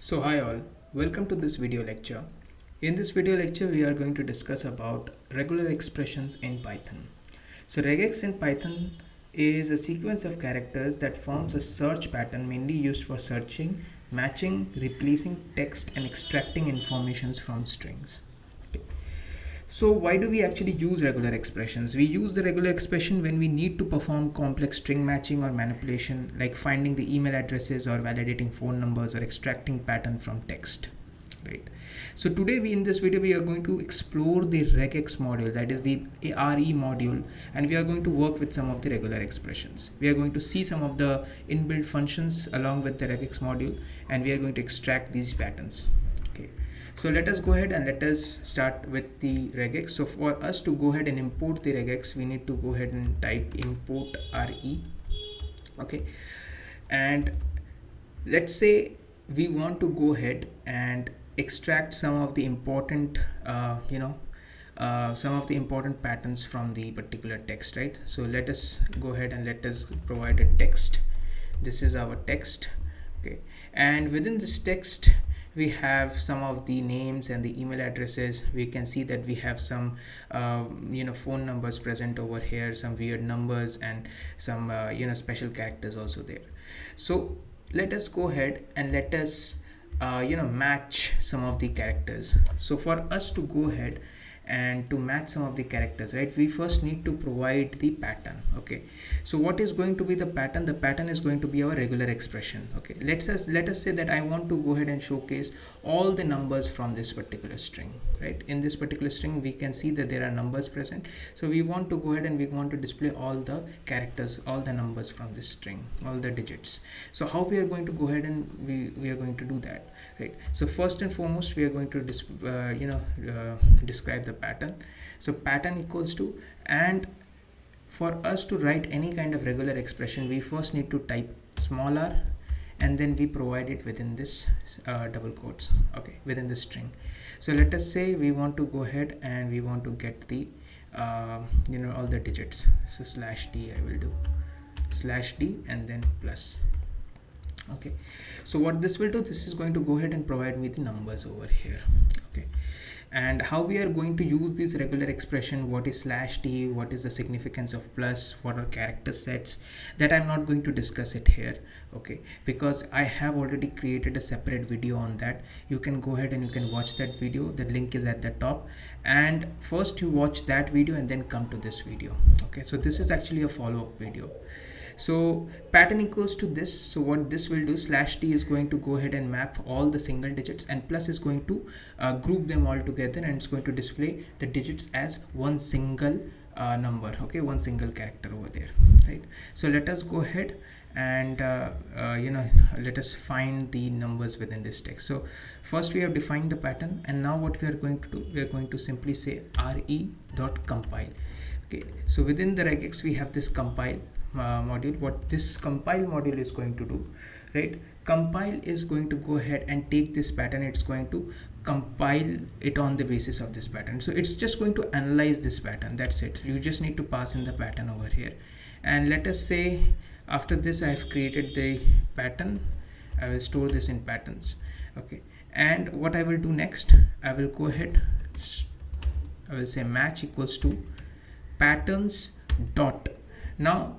So hi all, welcome to this video lecture. In this video lecture we are going to discuss about regular expressions in Python. So regex in Python is a sequence of characters that forms a search pattern mainly used for searching, matching, replacing text and extracting informations from strings. So why do we actually use regular expressions? We use the regular expression when we need to perform complex string matching or manipulation, like finding the email addresses or validating phone numbers or extracting pattern from text. Right. So today in this video we are going to explore the regex module, that is the RE module, and we are going to work with some of the regular expressions. We are going to see some of the inbuilt functions along with the regex module, and we are going to extract these patterns. Okay. So let us go ahead and let us start with the regex. So for us to go ahead and import the regex, we need to go ahead and type import re. Okay, and let's say we want to go ahead and extract some of the important some of the important patterns from the particular text, right? So let us go ahead and let us provide a text. This is our text. Okay, and within this text we have some of the names and the email addresses. We can see that we have some phone numbers present over here, some weird numbers, and some special characters also there. So let us go ahead and let us match some of the characters. So for us to go ahead and to match some of the characters, right, we first need to provide the pattern. Okay, so what is going to be the pattern? The pattern is going to be our regular expression. Okay, let us say that I want to go ahead and showcase all the numbers from this particular string, right? In this particular string we can see that there are numbers present, so we want to go ahead and we want to display all the characters, all the numbers from this string, all the digits. So how we are going to go ahead and we are going to do that, right? So first and foremost we are going to describe the pattern. So pattern equals to, and for us to write any kind of regular expression we first need to type small r, and then we provide it within this double quotes, okay, within the string. So let us say we want to go ahead and we want to get the all the digits. So /d I will do, /d and then plus. Okay, so what this will do, this is going to go ahead and provide me the numbers over here. Okay, and how we are going to use this regular expression, what is /d, what is the significance of plus, what are character sets, that I'm not going to discuss it here, okay, because I have already created a separate video on that. You can go ahead and you can watch that video. The link is at the top, and first you watch that video and then come to this video. Okay, so this is actually a follow-up video. So pattern equals to this. So what this will do, /d is going to go ahead and map all the single digits, and plus is going to group them all together, and it's going to display the digits as one single number, okay, one single character over there, right? So let us go ahead and let us find the numbers within this text. So first we have defined the pattern, and now what we are going to do, we are going to simply say re.compile. Okay, so within the regex we have this compile module. What this compile module is going to do, right, compile is going to go ahead and take this pattern, it's going to compile it on the basis of this pattern. So it's just going to analyze this pattern, that's it. You just need to pass in the pattern over here, and let us say after this I have created the pattern. I will store this in patterns. Okay, and what I will do next, I will go ahead, I will say match equals to patterns dot. Now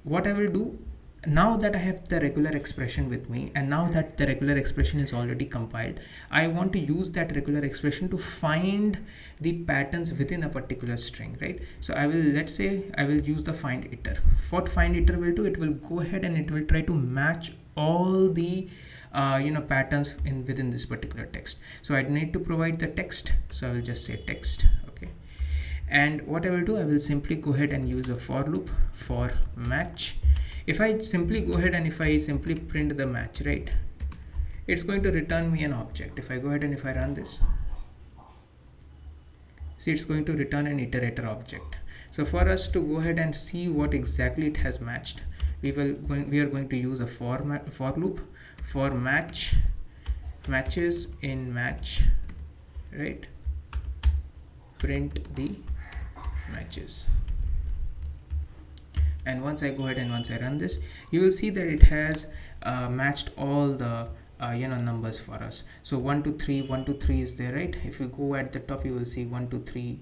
what I will do, now that I have the regular expression with me, and now that the regular expression is already compiled, I want to use that regular expression to find the patterns within a particular string, right? So I will, let's say I will use the find iter. What find iter will do, it will go ahead and it will try to match all the patterns within this particular text. So I need to provide the text, so I will just say text. Okay, and what I will do, I will simply go ahead and use a for loop for match. If I simply go ahead and if I simply print the match, right, it's going to return me an object. If I go ahead and if I run this, see, it's going to return an iterator object. So for us to go ahead and see what exactly it has matched, we are going to use a for loop for matches in match, right, print the matches. And once I go ahead and once I run this, you will see that it has matched all the numbers for us. So 1 to 3, 1 to 3 is there, right? If you go at the top, you will see 1 to 3,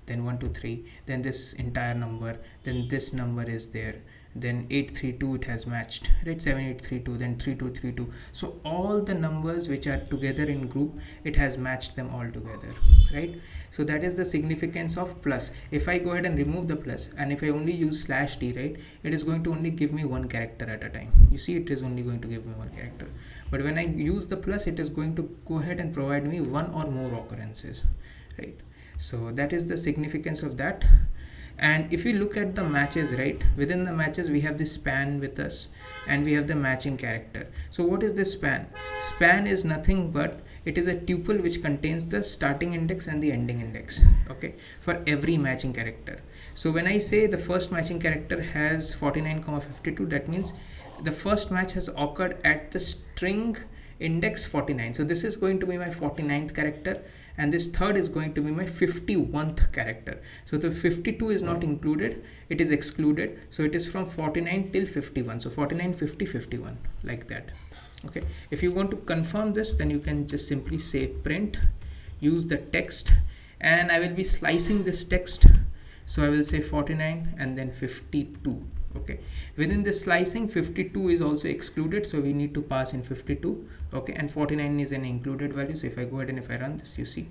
then 1 to 3, then this entire number, then this number is there, then 832 it has matched, right? 7832, then 3232. So all the numbers which are together in group, it has matched them all together, right? So that is the significance of plus. If I go ahead and remove the plus, and if I only use /d, right, it is going to only give me one character at a time. You see, it is only going to give me one character. But when I use the plus, it is going to go ahead and provide me one or more occurrences, right? So that is the significance of that. And if you look at the matches, right, within the matches we have this span with us, and we have the matching character. So what is this span? Span is nothing but it is a tuple which contains the starting index and the ending index, okay, for every matching character. So when I say the first matching character has 49,52, that means the first match has occurred at the string index 49. So this is going to be my 49th character, and this third is going to be my 51st character. So the 52 is not included, it is excluded. So it is from 49 till 51. So 49, 50, 51, like that. Okay, if you want to confirm this, then you can just simply say print, use the text, and I will be slicing this text. So I will say 49 and then 52. Okay, within this slicing, 52 is also excluded, so we need to pass in 52. Okay, and 49 is an included value. So if I go ahead and if I run this, you see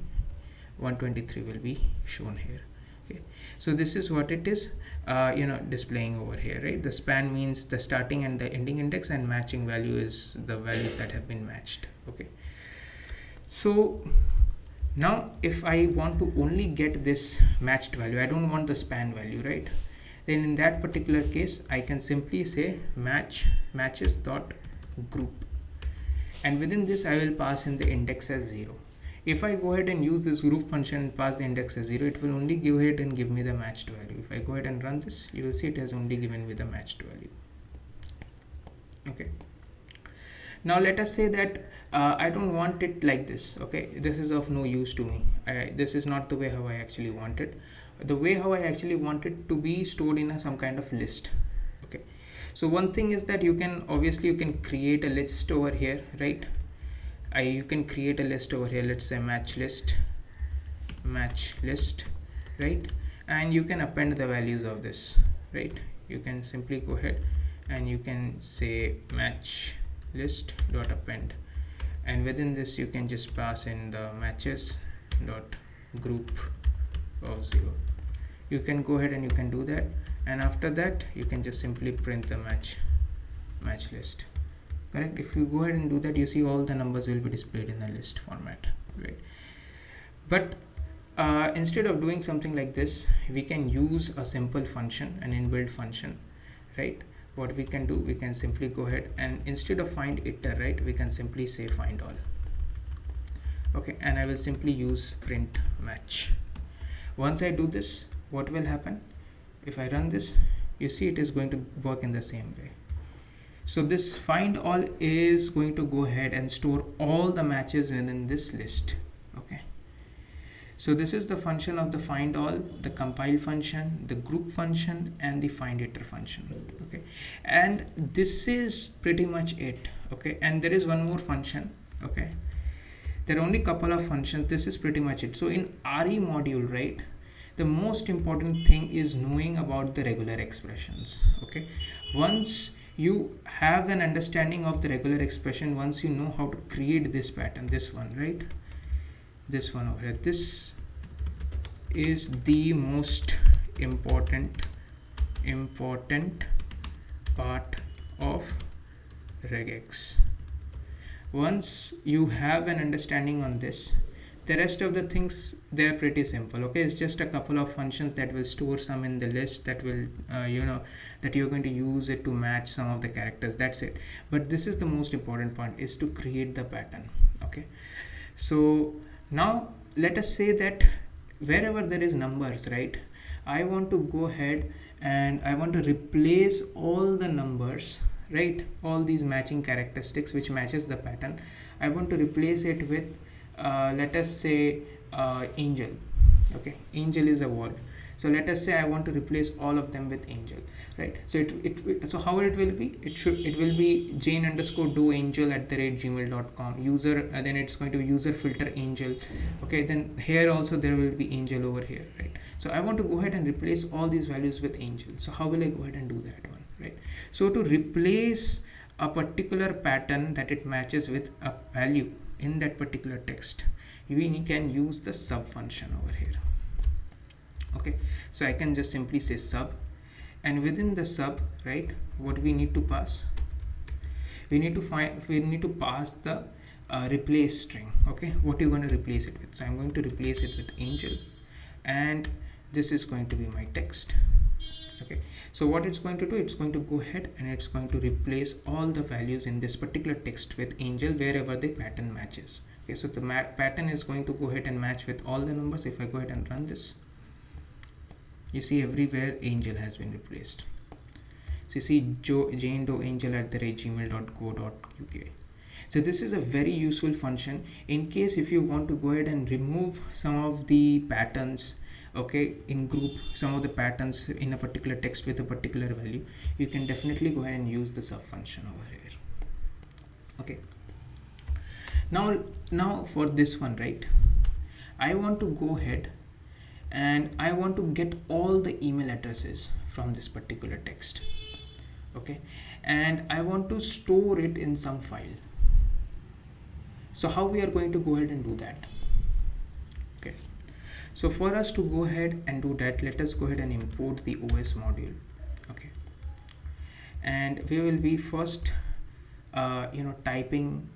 123 will be shown here. Okay, so this is what it is displaying over here, right? The span means the starting and the ending index, and matching value is the values that have been matched. Okay, so now if I want to only get this matched value, I don't want the span value, right? Then in that particular case, I can simply say matches dot group, and within this I will pass in the index as 0. If I go ahead and use this group function and pass the index as 0, it will only go ahead and give me the matched value. If I go ahead and run this, you will see it has only given me the matched value. Okay, now let us say that I don't want it like this. Okay, this is of no use to me. This is not the way how I actually want it. The way how I actually want it to be stored in some kind of list. Okay, so one thing is that you can create a list over here, right? You can create a list over here, let's say match list, right? And you can append the values of this, right? You can simply go ahead and you can say match list dot append, and within this you can just pass in the matches dot group of 0. You can go ahead and you can do that, and after that you can just simply print the match list. Correct? If you go ahead and do that, you see all the numbers will be displayed in the list format, right? But instead of doing something like this, we can use a simple function, an inbuilt function, right? What we can do, we can simply go ahead and instead of find iter, right, we can simply say find all. Okay, and I will simply use print match. Once I do this, what will happen? If I run this, you see it is going to work in the same way. So this find all is going to go ahead and store all the matches within this list. Okay, so this is the function of the find all, the compile function, the group function, and the find iter function. Okay, and this is pretty much it. Okay, and there is one more function. Okay, there are only couple of functions. This is pretty much it. So in RE module, right, the most important thing is knowing about the regular expressions. Okay, once you have an understanding of the regular expression, once you know how to create this pattern, this one, right, this one over here, this is the most important part of regex. Once you have an understanding on this, the rest of the things, they're pretty simple. Okay, it's just a couple of functions that will store some in the list that will that you're going to use it to match some of the characters. That's it. But this is the most important point, is to create the pattern. Okay, so now let us say that wherever there is numbers, right, I want to go ahead and I want to replace all the numbers, right, all these matching characteristics which matches the pattern. I want to replace it with let us say angel. Okay, angel is a word. So let us say I want to replace all of them with angel, right? So so how it will be, it will be jane underscore do angel at the rate gmail.com user, then it's going to be user filter angel. Okay, then here also there will be angel over here, right? So I want to go ahead and replace all these values with angel. So how will I go ahead and do that one, right? So to replace a particular pattern that it matches with a value in that particular text, we can use the sub function over here. Okay, so I can just simply say sub, and within the sub, right, what we need to pass, we need to pass the replace string. Okay, what are you going to replace it with? So I'm going to replace it with angel, and this is going to be my text. Okay, so what it's going to do, it's going to go ahead and it's going to replace all the values in this particular text with angel wherever the pattern matches. Okay, so the pattern is going to go ahead and match with all the numbers. If I go ahead and run this, you see everywhere angel has been replaced. So you see jane do angel at the rate gmail.co.uk. So this is a very useful function in case if you want to go ahead and remove some of the patterns, okay, in group some of the patterns in a particular text with a particular value, you can definitely go ahead and use the sub function over here. Okay, now for this one, right, I want to go ahead and I want to get all the email addresses from this particular text. Okay, and I want to store it in some file. So how we are going to go ahead and do that? Okay, so for us to go ahead and do that, let us go ahead and import the OS module. Okay, and we will be first typing,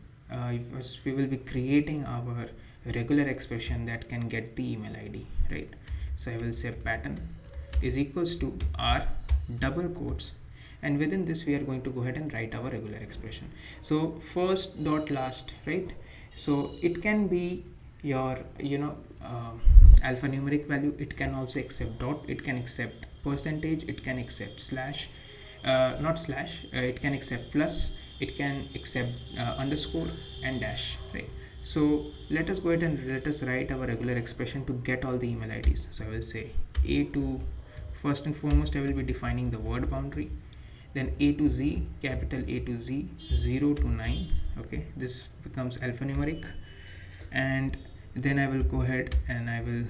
we will be creating our regular expression that can get the email ID, right? So I will say pattern is equals to r double quotes, and within this we are going to go ahead and write our regular expression. So first dot last, right? So it can be your alphanumeric value, it can also accept dot, it can accept percentage, it can accept slash, not slash, it can accept plus, it can accept underscore and dash, right? So let us go ahead and let us write our regular expression to get all the email IDs. So I will say A to, first and foremost I will be defining the word boundary, then A to Z, capital A to Z, 0 to 9. Okay, this becomes alphanumeric, and then I will go ahead and I will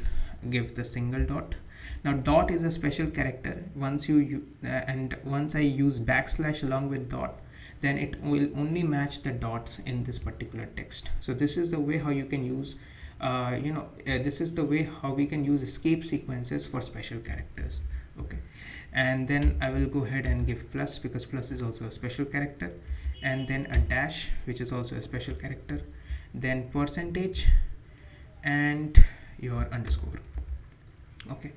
give the single dot. Now dot is a special character. Once once I use backslash along with dot, then it will only match the dots in this particular text. So this is the way how you can use this is the way how we can use escape sequences for special characters. Okay, and then I will go ahead and give plus, because plus is also a special character, and then a dash, which is also a special character, then percentage and your underscore. Okay,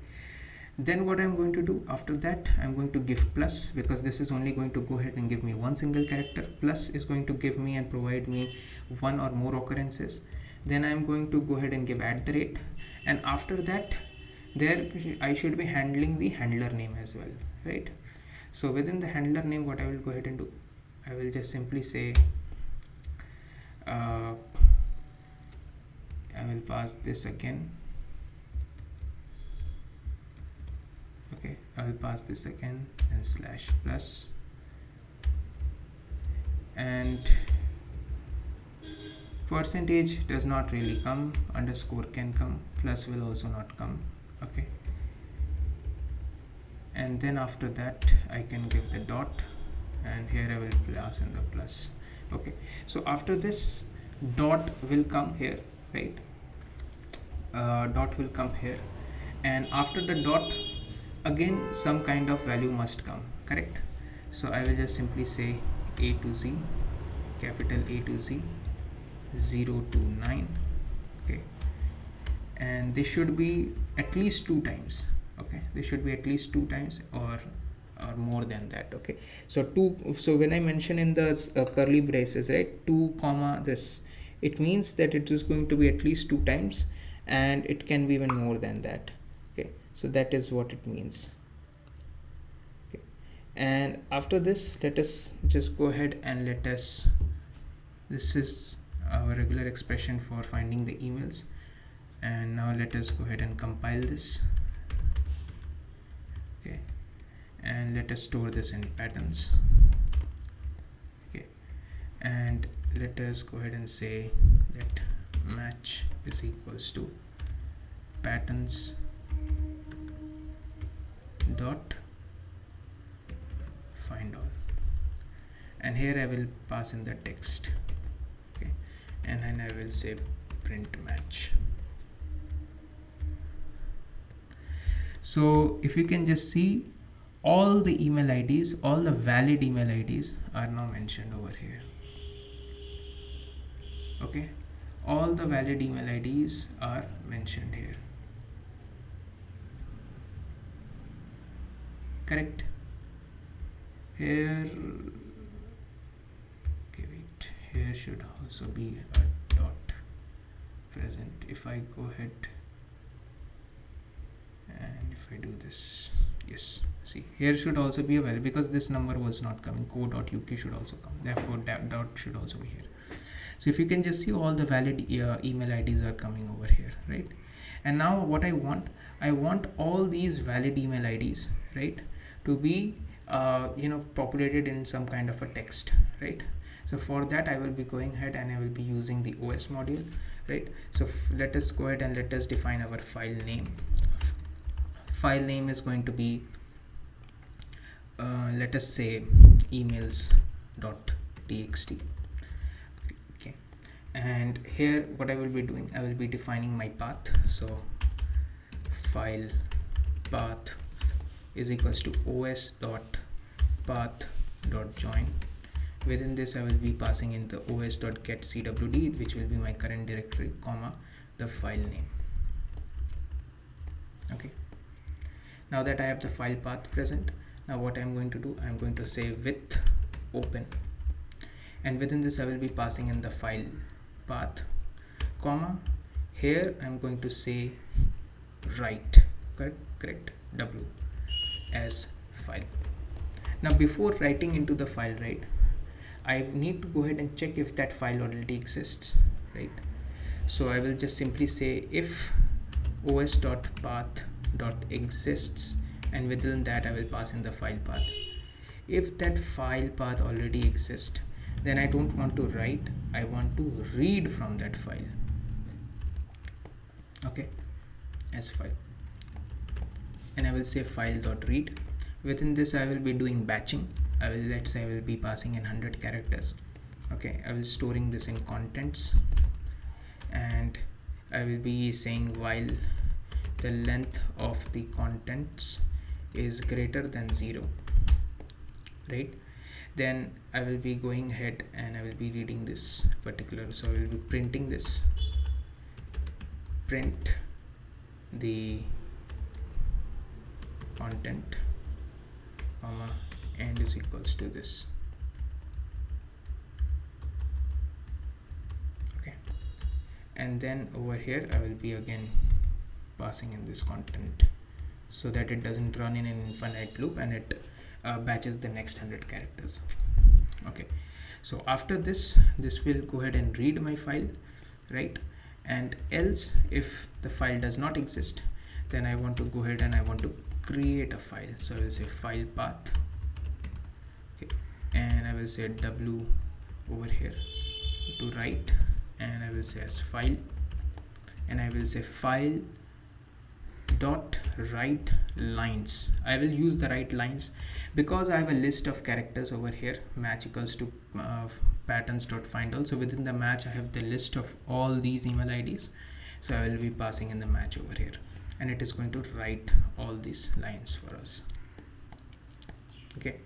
then what I'm going to do after that, I'm going to give plus, because this is only going to go ahead and give me one single character. Plus is going to give me and provide me one or more occurrences. Then I'm going to go ahead and give at the rate, and after that there I should be handling the handler name as well, right? So within the handler name, what I will go ahead and do, I will just simply say I will pass this again. Okay, I will pass this again and slash plus, and percentage does not really come, underscore can come, plus will also not come. Okay, and then after that I can give the dot, and here I will pass in the plus. Okay, so after this dot will come here, right? Dot will come here, and after the dot again some kind of value must come, correct? So I will just simply say A to Z, capital A to Z, 0 to 9. Okay, and this should be at least 2 times. Okay, this should be at least 2 times or more than that. Okay, so 2, so when I mention in the curly braces, right, 2 comma this, it means that it is going to be at least 2 times, and it can be even more than that. Okay, so that is what it means. Okay, and after this let us just go ahead and this is our regular expression for finding the emails, and now let us go ahead and compile this. Okay, and let us store this in patterns. Okay, and let us go ahead and say that match is equals to patterns dot find all, and here I will pass in the text. Okay, and then I will say print match. So if you can just see, all the email IDs, all the valid email IDs are now mentioned over here. Okay, all the valid email IDs are mentioned here. Correct? Here, okay, wait, here should also be a dot present. If I go ahead and if I do this, yes, see, here should also be a value, because this number was not coming. co.uk should also come, therefore dot should also be here. So if you can just see, all the valid email IDs are coming over here, right? And now what I want all these valid email IDs, right, to be populated in some kind of a text, right? So for that I will be going ahead and I will be using the OS module, right? So let us go ahead and let us define our file name. File name is going to be let us say emails.txt. Okay, and here what I will be doing, I will be defining my path. So file path is equals to os.path.join. Within this I will be passing in the os.getcwd, which will be my current directory, comma, the file name. Okay, now that I have the file path present, now what I'm going to do, I'm going to say with open, and within this I will be passing in the file path, comma, here I'm going to say write, correct, w as file. Now before writing into the file, right, I need to go ahead and check if that file already exists, right? So I will just simply say if os.path.exists, and within that I will pass in the file path. If that file path already exists, then I don't want to write, I want to read from that file. Okay, as file, and I will say file.read. Within this I will be doing batching. Let's say I will be passing in 100 characters. Okay, I will storing this in contents, and I will be saying while the length of the contents is greater than 0, right? Then I will be going ahead and I will be reading this particular, so I will be printing this, print the content, comma, and is equals to this. Okay, and then over here I will be again passing in this content, so that it doesn't run in an infinite loop and it batches the next 100 characters. Okay, so after this will go ahead and read my file, right? And else if the file does not exist, then I want to go ahead and I want to create a file. So I will say file path, okay, and I will say w over here to write, and I will say as file, and I will say file dot write lines. I will use the write lines because I have a list of characters over here, match equals to patterns dot find all. So within the match I have the list of all these email IDs, so I will be passing in the match over here, and it is going to write all these lines for us. Okay,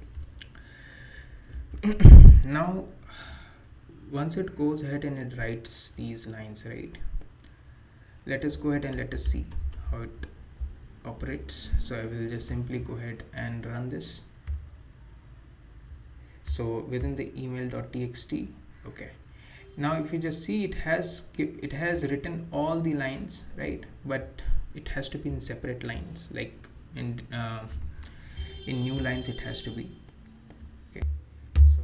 now once it goes ahead and it writes these lines, right, let us go ahead and let us see how it operates. So I will just simply go ahead and run this. So within the email.txt, okay, now if you just see, it has written all the lines, right, but it has to be in separate lines, like in new lines it has to be. Okay, so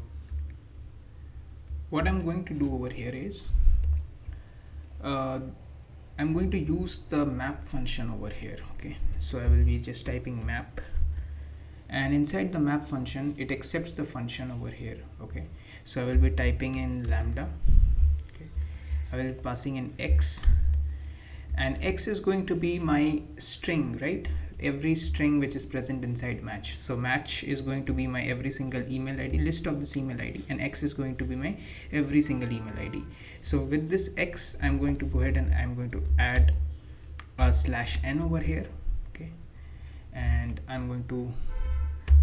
what I'm going to do over here is I'm going to use the map function over here. Okay, so I will be just typing map, and inside the map function it accepts the function over here. Okay, so I will be typing in lambda. Okay, I will be passing in x, and x is going to be my string, right? Every string which is present inside match. So match is going to be my every single email id, list of this email id, and x is going to be my every single email id. So with this x, I'm going to go ahead and I'm going to add a /n over here. Okay, and I'm going to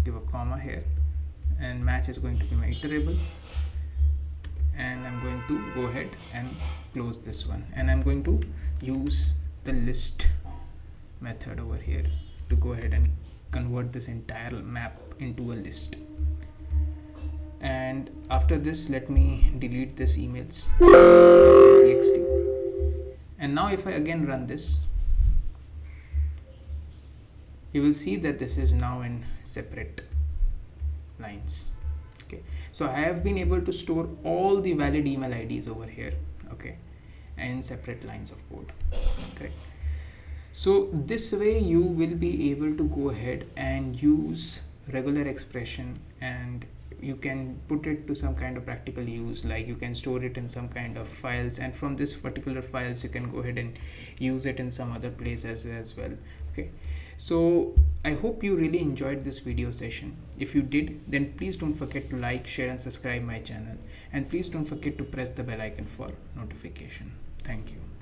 give a comma here, and match is going to be my iterable, and I'm going to go ahead and close this one, and I'm going to use the list method over here to go ahead and convert this entire map into a list. And after this, let me delete this emails txt. And now if I again run this, you will see that this is now in separate lines. Okay, so I have been able to store all the valid email IDs over here, okay, and separate lines of code. Okay, so this way you will be able to go ahead and use regular expression, and you can put it to some kind of practical use, like you can store it in some kind of files, and from this particular files you can go ahead and use it in some other places as well. Okay, so I hope you really enjoyed this video session. If you did, then please don't forget to like, share and subscribe my channel, and please don't forget to press the bell icon for notification. Thank you.